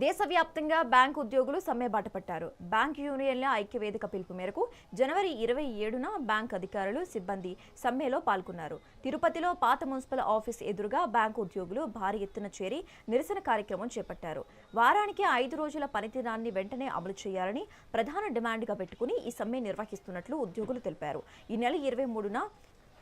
దేశవ్యాప్తంగా బ్యాంకు ఉద్యోగులు సమ్మె బాటపట్టారు. బ్యాంక్ యూనియన్ల ఐక్యవేదిక పిలుపు మేరకు జనవరి 27న బ్యాంక్ అధికారులు, సిబ్బంది సమ్మెలో పాల్గొన్నారు. తిరుపతిలో పాత మున్సిపల్ ఆఫీస్ ఎదురుగా బ్యాంకు ఉద్యోగులు భారీ ఎత్తున చేరి నిరసన కార్యక్రమం చేపట్టారు. వారానికి 5 రోజుల పనిదినాన్ని వెంటనే అమలు చేయాలని ప్రధాన డిమాండ్గా పెట్టుకుని ఈ సమ్మె నిర్వహిస్తున్నట్లు ఉద్యోగులు తెలిపారు. ఈ నెల 23న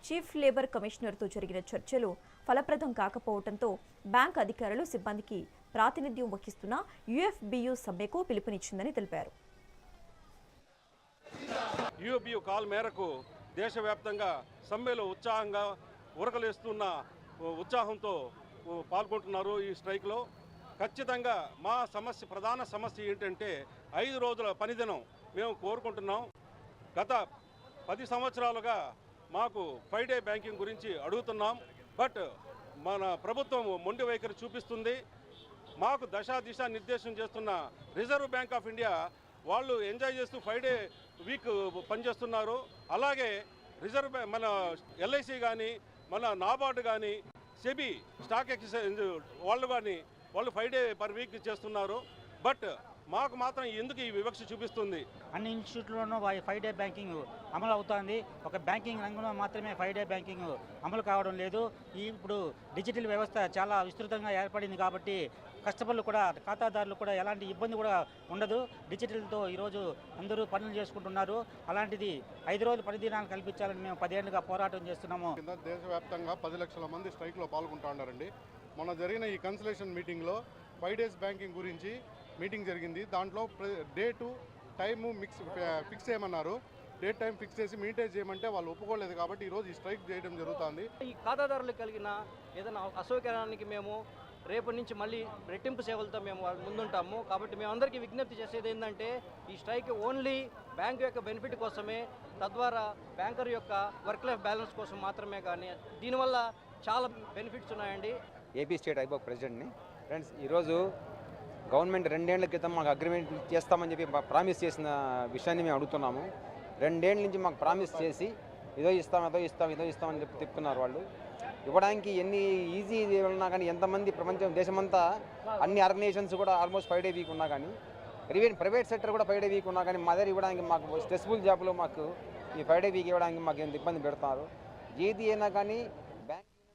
చీఫ్ లేబర్ కమిషనర్తో జరిగిన చర్చలు ఫలప్రదం కాకపోవడంతో బ్యాంక్ అధికారులు, సిబ్బందికి ప్రాతినిధ్యం వహిస్తున్న యూఎఫ్బియు సమ్మెకు పిలుపునిచ్చిందని తెలిపారు. యూఎఫ్బియు కాల్ మేరకు దేశవ్యాప్తంగా సమ్మెలో ఉత్సాహంగా ఉరకలేస్తున్న ఉత్సాహంతో పాల్గొంటున్నారు. ఈ స్ట్రైక్లో ఖచ్చితంగా మా ప్రధాన సమస్య ఏంటంటే 5 రోజుల పనిదినం మేము కోరుకుంటున్నాం. గత 10 సంవత్సరాలుగా మాకు 5 డే బ్యాంకింగ్ గురించి అడుగుతున్నాం. బట్ మన ప్రభుత్వం మొండి వైఖరి చూపిస్తుంది. మాకు దిశ నిర్దేశం చేస్తున్న రిజర్వ్ బ్యాంక్ ఆఫ్ ఇండియా వాళ్ళు ఎంజాయ్ చేస్తూ 5 డే వీక్ పనిచేస్తున్నారు. అలాగే మన ఎల్ఐసి కానీ, మన నాబార్డు కానీ, సెబీ స్టాక్ ఎక్స్చేంజ్ వాళ్ళు 5 డే పర్ వీక్ చేస్తున్నారు. బట్ మాకు మాత్రం ఎందుకు ఈ వివక్ష చూపిస్తుంది? అన్ని ఇన్స్టిట్యూట్లోనూ 5 డే బ్యాంకింగ్ అమలు అవుతోంది. ఒక బ్యాంకింగ్ రంగంలో మాత్రమే 5 డే బ్యాంకింగ్ అమలు కావడం లేదు. ఇప్పుడు డిజిటల్ వ్యవస్థ చాలా విస్తృతంగా ఏర్పడింది కాబట్టి కస్టమర్లు కూడా, ఖాతాదారులు కూడా ఎలాంటి ఇబ్బంది కూడా ఉండదు. డిజిటల్తో ఈరోజు అందరూ పనులు చేసుకుంటున్నారు. అలాంటిది 5 రోజులు పనిదినాలు కల్పించాలని మేము 10 ఏళ్ళుగా పోరాటం చేస్తున్నాము. దేశవ్యాప్తంగా 10 లక్షల మంది స్ట్రైక్లో పాల్గొంటూ ఉన్నారండి. మొన్న జరిగిన ఈ కన్సల్టేషన్ మీటింగ్లో 5 డేస్ బ్యాంకింగ్ గురించి మీటింగ్ జరిగింది. దాంట్లో డేటు టైము ఫిక్స్ చేయమన్నారు. డేట్ టైం ఫిక్స్ చేసి మీటైజ్ చేయమంటే వాళ్ళు ఒప్పుకోలేదు. కాబట్టి ఈరోజు ఈ స్ట్రైక్ చేయడం జరుగుతుంది. ఈ ఖాతాదారులకు కలిగిన ఏదైనా అసౌకర్యానికి మేము రేపటి నుంచి మళ్ళీ రెట్టింపు సేవలతో మేము ముందుంటాము. కాబట్టి మేము అందరికీ విజ్ఞప్తి చేసేది ఏంటంటే ఈ స్ట్రైక్ ఓన్లీ బ్యాంకు యొక్క బెనిఫిట్ కోసమే, తద్వారా బ్యాంకర్ యొక్క వర్క్ లైఫ్ బ్యాలెన్స్ కోసం మాత్రమే. కానీ దీనివల్ల చాలా బెనిఫిట్స్ ఉన్నాయండి. ఏపీ స్టేట్ ఐబాక్ ప్రెసిడెంట్ని. ఫ్రెండ్స్, ఈరోజు గవర్నమెంట్ 2 ఏళ్ల క్రితం మాకు అగ్రిమెంట్ చేస్తామని చెప్పి ప్రామిస్ చేసిన విషయాన్ని మేము అడుగుతున్నాము. 2 ఏళ్ళ నుంచి మాకు ప్రామిస్ చేసి ఇదో ఇస్తామని చెప్పి చెప్తున్నారు. వాళ్ళు ఇవ్వడానికి ఎన్ని ఈజీ ఉన్నా కానీ, ఎంతమంది దేశమంతా అన్ని ఆర్గనైజేషన్స్ కూడా ఆల్మోస్ట్ 5 డే వీక్ ఉన్నా కానీ, ప్రైవేట్ సెక్టర్ కూడా 5 డే వీక్ ఉన్నా కానీ మా దగ్గర ఇవ్వడానికి మాకు స్ట్రెస్ఫుల్ జాబ్లో మాకు ఈ 5 డే వీక్ ఇవ్వడానికి మాకు ఎంత ఇబ్బంది పెడతారు. ఏది అయినా కానీ